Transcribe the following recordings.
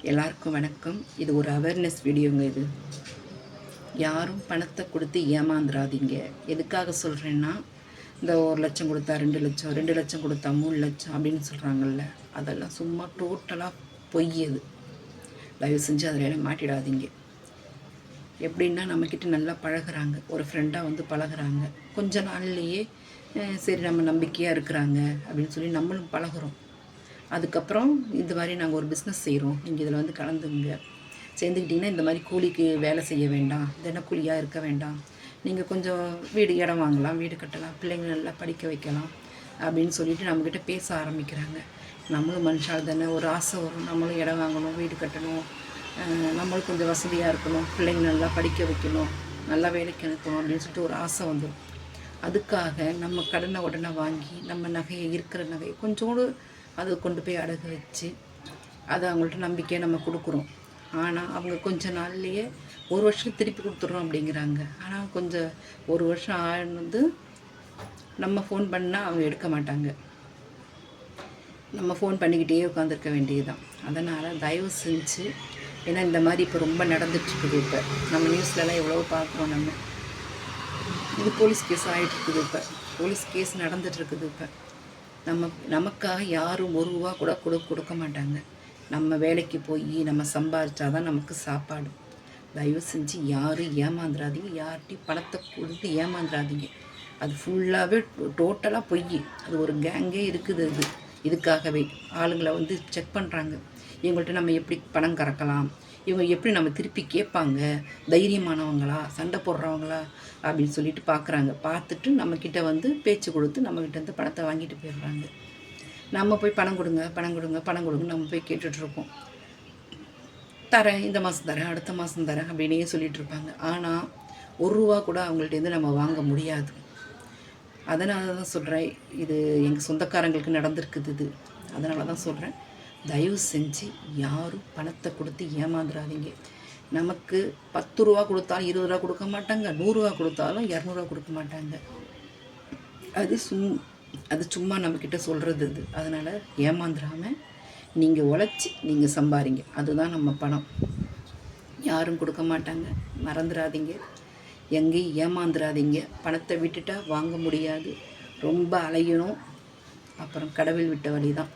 எல்லாருக்கும் வணக்கம். இது ஒரு அவேர்னஸ் வீடியோங்க. இது யாரும் பணத்தை கொடுத்து ஏமாந்துடாதீங்க. எதுக்காக சொல்கிறேன்னா, இந்த 1,00,000 கொடுத்தா 2,00,000, 2,00,000 கொடுத்தா 3,00,000 அப்படின்னு சொல்கிறாங்கல்ல, அதெல்லாம் சும்மா டோட்டலாக பொய். அது தயவு செஞ்சு அதில் மாட்டிடாதீங்க. எப்படின்னா, நம்மக்கிட்ட நல்லா பழகுறாங்க, ஒரு ஃப்ரெண்டாக வந்து பழகுறாங்க. கொஞ்ச நாள்லேயே சரி நம்ம நம்பிக்கையாக இருக்கிறாங்க அப்படின்னு சொல்லி நம்மளும் பழகுறோம். அதுக்கப்புறம் இந்த மாதிரி நாங்கள் ஒரு பிஸ்னஸ் செய்கிறோம், நீங்கள் இதில் வந்து கலந்துங்க, சேர்ந்துக்கிட்டிங்கன்னா இந்த மாதிரி கூலிக்கு வேலை செய்ய வேண்டாம், தினக்கூலியாக இருக்க வேண்டாம், நீங்கள் கொஞ்சம் வீடு இடம் வாங்கலாம், வீடு கட்டலாம், பிள்ளைங்க நல்லா படிக்க வைக்கலாம் அப்படின்னு சொல்லிட்டு நம்மக்கிட்ட பேச ஆரம்பிக்கிறாங்க. நம்மளும் மனுஷால் தானே, ஒரு ஆசை வரும், நம்மளும் இடம் வாங்கணும், வீடு கட்டணும், நம்மளும் கொஞ்சம் வசதியாக இருக்கணும், பிள்ளைங்க நல்லா படிக்க வைக்கணும், நல்லா வேலைக்கு அனுப்பணும் அப்படின்னு சொல்லிட்டு ஒரு ஆசை வந்துடும். அதுக்காக நம்ம கடனை உடனே வாங்கி நம்ம நகையை, இருக்கிற நகையை கொஞ்சோடு அதை கொண்டு போய் அடகு வச்சு அதை அவங்கள்ட்ட நம்பிக்கையை நம்ம கொடுக்குறோம். ஆனால் அவங்க கொஞ்ச நாள்லேயே 1 வருஷம் திருப்பி கொடுத்துட்றோம் அப்படிங்கிறாங்க. ஆனால் கொஞ்சம் 1 வருஷம் ஆனது நம்ம ஃபோன் பண்ணால் அவங்க எடுக்க மாட்டாங்க. நம்ம ஃபோன் பண்ணிக்கிட்டே உட்காந்துருக்க வேண்டியது தான். அதனால் தயவு செஞ்சு, ஏன்னா இந்த மாதிரி இப்போ ரொம்ப நடந்துகிட்ருக்குது. இப்போ நம்ம நியூஸ்லலாம் எவ்வளோ பார்க்குறோம். நம்ம இது போலீஸ் கேஸ் ஆகிட்டுருக்குது. இப்போ போலீஸ் கேஸ் நடந்துகிட்ருக்குது. இப்போ நமக்காக யாரும் 1 ரூபா கூட கொடுக்க மாட்டாங்க. நம்ம வேலைக்கு போய் நம்ம சம்பாதிச்சா தான் நமக்கு சாப்பாடு. தயவு செஞ்சு யாரும் ஏமாந்துடாதீங்க, யார்கிட்டையும் பணத்தை கொடுத்து ஏமாந்துடாதீங்க. அது ஃபுல்லாகவே டோட்டலாக பொய். அது ஒரு கேங்கே இருக்குது. இதுக்காகவே ஆளுங்களை வந்து செக் பண்ணுறாங்க. இவங்கள்ட்ட நம்ம எப்படி பணம் கறக்கலாம், இவங்க எப்படி நம்ம திருப்பி கேட்பாங்க, தைரியமானவங்களா, சண்டை போடுறவங்களா அப்படின்னு சொல்லிட்டு பார்க்குறாங்க. பார்த்துட்டு நம்மக்கிட்ட வந்து பேச்சு கொடுத்து நம்மக்கிட்ட வந்து பணத்தை வாங்கிட்டு போயிடுறாங்க. நம்ம போய் பணம் கொடுங்க, பணம் கொடுங்க, பணம் கொடுங்க நம்ம போய் கேட்டுட்ருப்போம். தரேன், இந்த மாதம் தரேன், அடுத்த மாதம் தரேன் அப்படின்னே சொல்லிகிட்டு இருப்பாங்க. ஆனால் 1 ரூபா கூட அவங்கள்ட்டேருந்து நம்ம வாங்க முடியாது. அதனால தான் சொல்கிறேன், இது எங்கள் சொந்தக்காரங்களுக்கு நடந்திருக்குது. இது அதனால தான் சொல்கிறேன், தயவு செஞ்சு யாரும் பணத்தை கொடுத்து ஏமாந்துடாதீங்க. நமக்கு 10 ரூபா கொடுத்தாலும் 20 ரூபா கொடுக்க மாட்டாங்க, 100 ரூபா கொடுத்தாலும் 200 ரூபா கொடுக்க மாட்டாங்க. அது சும்மா நம்மக்கிட்ட சொல்கிறது. அதனால் ஏமாந்துடாமல் நீங்கள் உழைச்சி நீங்கள் சம்பாதிங்க. அதுதான் நம்ம பணம். யாரும் கொடுக்க மாட்டாங்க, மறந்துடாதீங்க. எங்கேயும் ஏமாந்துடாதீங்க. பணத்தை விட்டுட்டால் வாங்க முடியாது, ரொம்ப அலையணும், அப்புறம் கடவுள் விட்ட வழி தான்.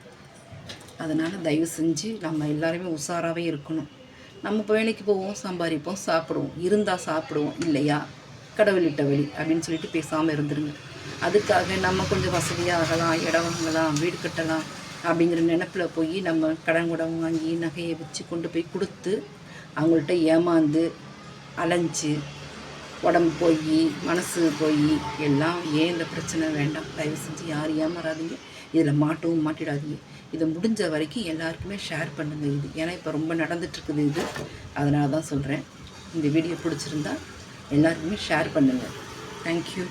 அதனால் தயவு செஞ்சு நம்ம எல்லாருமே உஷாராகவே இருக்கணும். நம்ம இப்போ வேலைக்கு போவோம், சம்பாதிப்போம், சாப்பிடுவோம், இருந்தால் சாப்பிடுவோம், இல்லையா கடவுள் விட்ட வழி அப்படின்னு சொல்லிட்டு பேசாமல் இருந்துருங்க. அதுக்காக நம்ம கொஞ்சம் வசதியாக ஆகலாம், இடம் வாங்கலாம், வீடு கட்டலாம் அப்படிங்கிற நினப்பில் போய் நம்ம கடன் குடம் வாங்கி நகையை வச்சு கொண்டு போய் கொடுத்து அவங்கள்ட்ட ஏமாந்து அலைஞ்சி உடம்பு போய் மனசு போய் எல்லாம் ஏன் இந்த பிரச்சனை வேண்டாம். தயவு செஞ்சு யாரும் ஏமாறாதீங்க, இதில் மாட்டிடாதீங்க. இதை முடிஞ்ச வரைக்கும் எல்லாருக்குமே ஷேர் பண்ணுங்கள். ஏன்னா இப்போ ரொம்ப நடந்துகிட்ருக்குது. அதனால தான் சொல்கிறேன். இந்த வீடியோ பிடிச்சிருந்தா எல்லாருக்குமே ஷேர் பண்ணுங்கள். தேங்க்யூ.